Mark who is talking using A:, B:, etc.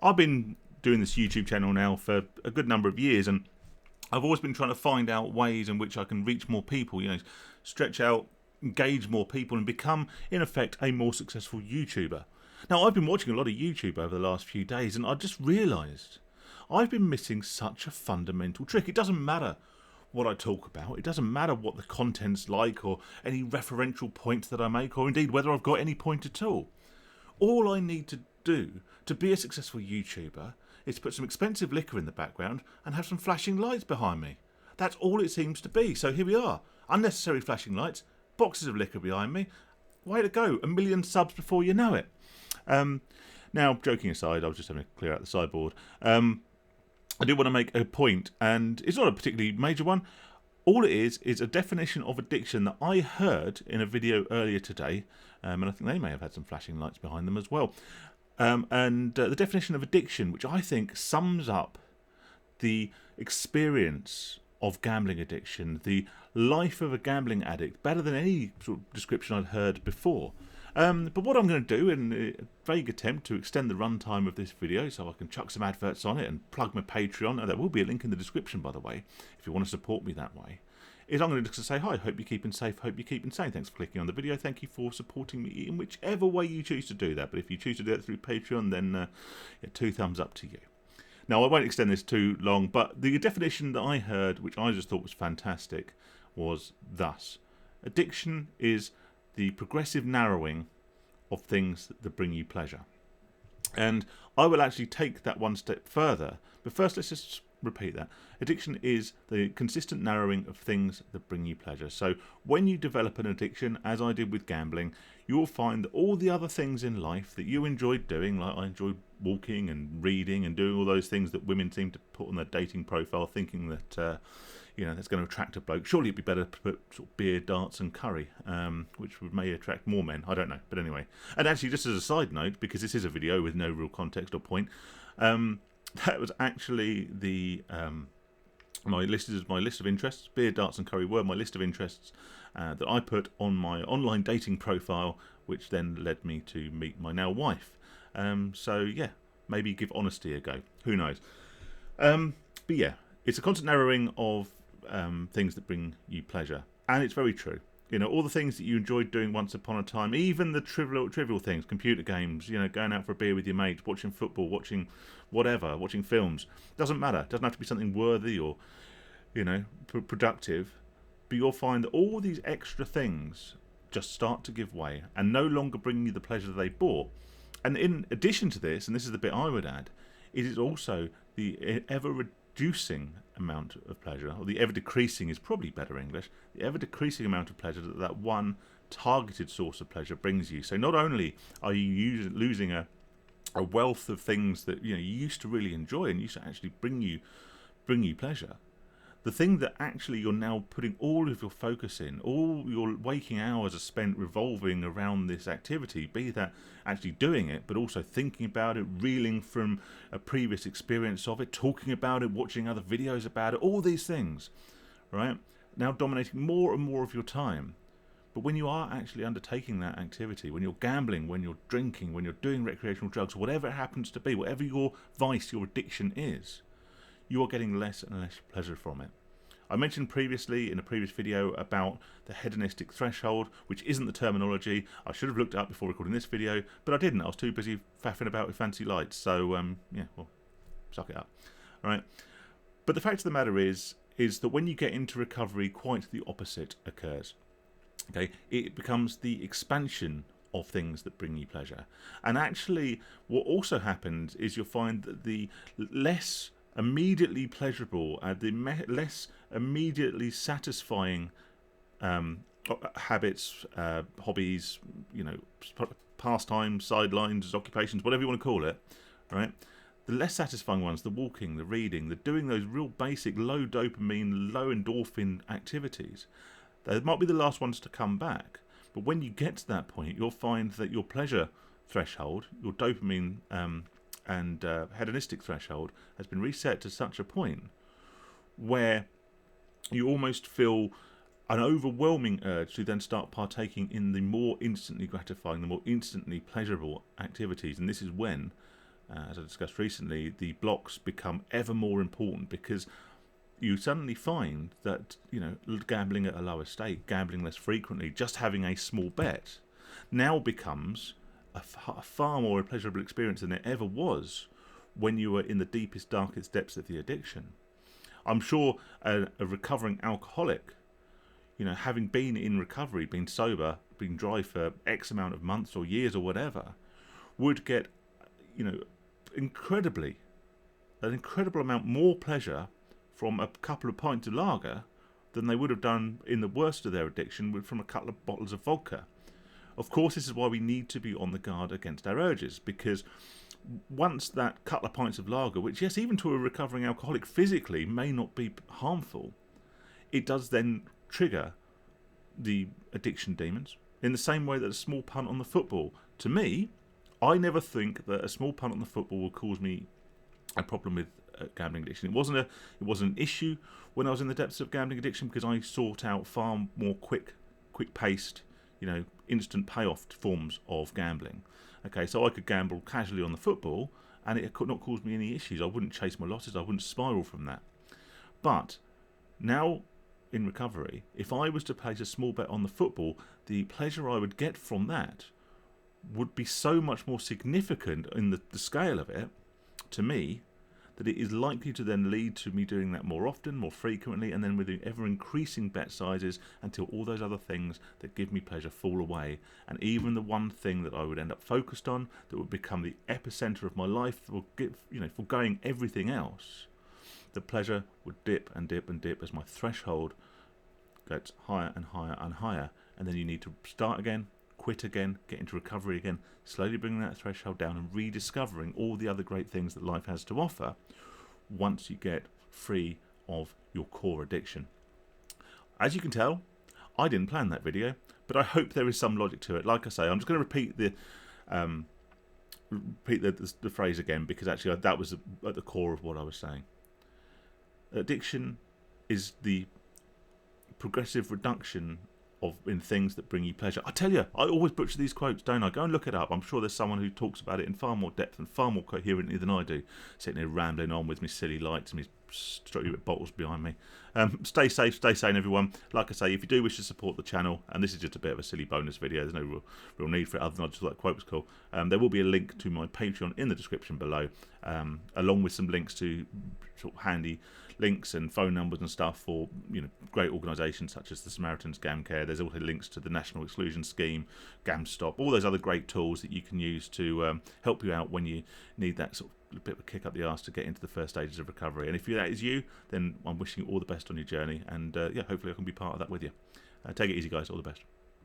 A: I've been doing this YouTube channel now for a good number of years, and I've always been trying to find out ways in which I can reach more people, stretch out, engage more people, and become, in effect, a more successful YouTuber. Now, I've been watching a lot of YouTube over the last few days, and I just realised I've been missing such a fundamental trick. It doesn't matter what I talk about, it doesn't matter what the content's like, or any referential points that I make, or indeed whether I've got any point at all. All I need to do to be a successful YouTuber is put some expensive liquor in the background and have some flashing lights behind me. That's all it seems to be. So here we are. Unnecessary flashing lights, boxes of liquor behind me. Way to go. 1 million subs before you know it. Now, joking aside, I was just having to clear out the sideboard. I do want to make a point, and it's not a particularly major one. All it is a definition of addiction that I heard in a video earlier today, and I think they may have had some flashing lights behind them as well. The definition of addiction, which I think sums up the experience of gambling addiction, the life of a gambling addict, better than any sort of description I'd heard before. But what I'm going to do, in a vague attempt to extend the runtime of this video so I can chuck some adverts on it and plug my Patreon, and there will be a link in the description, by the way, if you want to support me that way, is I'm going to just say hi, hope you're keeping safe, hope you're keeping sane. Thanks for clicking on the video. Thank you for supporting me in whichever way you choose to do that. But if you choose to do it through Patreon, then 2 thumbs up to you. Now, I won't extend this too long, but the definition that I heard, which I just thought was fantastic, was thus. Addiction is the progressive narrowing of things that bring you pleasure. And I will actually take that one step further. But first, let's just repeat that. Addiction is the consistent narrowing of things that bring you pleasure. So when you develop an addiction, as I did with gambling, you will find that all the other things in life that you enjoyed doing, like I enjoyed walking and reading and doing all those things that women seem to put on their dating profile, thinking that that's going to attract a bloke. Surely it'd be better to put sort of beer, darts and curry, which may attract more men. I don't know. But anyway. And actually, just as a side note, because this is a video with no real context or point, that was actually the my list of interests. Beer, darts and curry were my list of interests that I put on my online dating profile, which then led me to meet my now wife. So yeah, maybe give honesty a go. Who knows? But yeah, it's a constant narrowing of things that bring you pleasure, and it's very true. All the things that you enjoyed doing once upon a time, even the trivial things, computer games, going out for a beer with your mates, watching football, watching whatever, watching films, doesn't matter. It doesn't have to be something worthy or, productive, but you'll find that all these extra things just start to give way and no longer bring you the pleasure they brought. And in addition to this, and this is the bit I would add, it is also the ever-reducing amount of pleasure, or the ever-decreasing is probably better English, the ever-decreasing amount of pleasure that one targeted source of pleasure brings you. So not only are you losing a wealth of things that you used to really enjoy and used to actually bring you pleasure, the thing that actually you're now putting all of your focus in, all your waking hours are spent revolving around this activity, be that actually doing it, but also thinking about it, reeling from a previous experience of it, talking about it, watching other videos about it, all these things, right? Now dominating more and more of your time. But when you are actually undertaking that activity, when you're gambling, when you're drinking, when you're doing recreational drugs, whatever it happens to be, whatever your vice, your addiction is, you are getting less and less pleasure from it. I mentioned previously in a previous video about the hedonistic threshold, which isn't the terminology. I should have looked it up before recording this video, but I didn't. I was too busy faffing about with fancy lights. So, suck it up. All right. But the fact of the matter is that when you get into recovery, quite the opposite occurs. Okay, it becomes the expansion of things that bring you pleasure. And actually, what also happens is you'll find that the less immediately pleasurable and the less immediately satisfying habits, hobbies, pastimes, sidelines, occupations, whatever you want to call it, right? The less satisfying ones, the walking, the reading, the doing those real basic low dopamine, low endorphin activities, they might be the last ones to come back. But when you get to that point, you'll find that your pleasure threshold, your dopamine and hedonistic threshold has been reset to such a point where you almost feel an overwhelming urge to then start partaking in the more instantly gratifying, the more instantly pleasurable activities. And this is when as I discussed recently, the blocks become ever more important, because you suddenly find that, gambling at a lower stake, gambling less frequently, just having a small bet now becomes a far more pleasurable experience than it ever was when you were in the deepest, darkest depths of the addiction. I'm sure a recovering alcoholic, having been in recovery, been sober, been dry for X amount of months or years or whatever, would get, an incredible amount more pleasure from a couple of pints of lager than they would have done in the worst of their addiction from a couple of bottles of vodka. Of course, this is why we need to be on the guard against our urges, because once that couple of pints of lager, which, yes, even to a recovering alcoholic physically may not be harmful, it does then trigger the addiction demons in the same way that a small punt on the football. To me, I never think that a small punt on the football will cause me a problem with gambling addiction. It wasn't an issue when I was in the depths of gambling addiction, because I sought out far more quick-paced, instant payoff forms of gambling. Okay, so I could gamble casually on the football, and it could not cause me any issues. I wouldn't chase my losses. I wouldn't spiral from that. But now, in recovery, if I was to place a small bet on the football, the pleasure I would get from that would be so much more significant in the scale of it, to me, that it is likely to then lead to me doing that more often, more frequently, and then with ever increasing bet sizes until all those other things that give me pleasure fall away. And even the one thing that I would end up focused on, that would become the epicenter of my life, will give, foregoing everything else, the pleasure would dip and dip and dip as my threshold gets higher and higher and higher. And then you need to start again, quit again, get into recovery again, slowly bringing that threshold down and rediscovering all the other great things that life has to offer once you get free of your core addiction. As you can tell, I didn't plan that video, but I hope there is some logic to it. Like I say, I'm just going to repeat the phrase again, because actually that was at the core of what I was saying. Addiction is the progressive reduction in things that bring you pleasure. I tell you, I always butcher these quotes, don't I? Go and look it up. I'm sure there's someone who talks about it in far more depth and far more coherently than I do, sitting there rambling on with me silly lights and me strawberry bottles behind me. Stay safe, stay sane, everyone. Like I say, if you do wish to support the channel, and this is just a bit of a silly bonus video, there's no real need for it other than I just thought that quote was cool. There will be a link to my Patreon in the description below, along with some links to sort of handy links and phone numbers and stuff for great organisations such as the Samaritans Gam Care. There's also links to the National Exclusion Scheme, Gam Stop, all those other great tools that you can use to help you out when you need that sort of bit of a kick up the arse to get into the first stages of recovery. And if that is you, then I'm wishing you all the best on your journey, and hopefully I can be part of that with you. Take it easy, guys. All the best.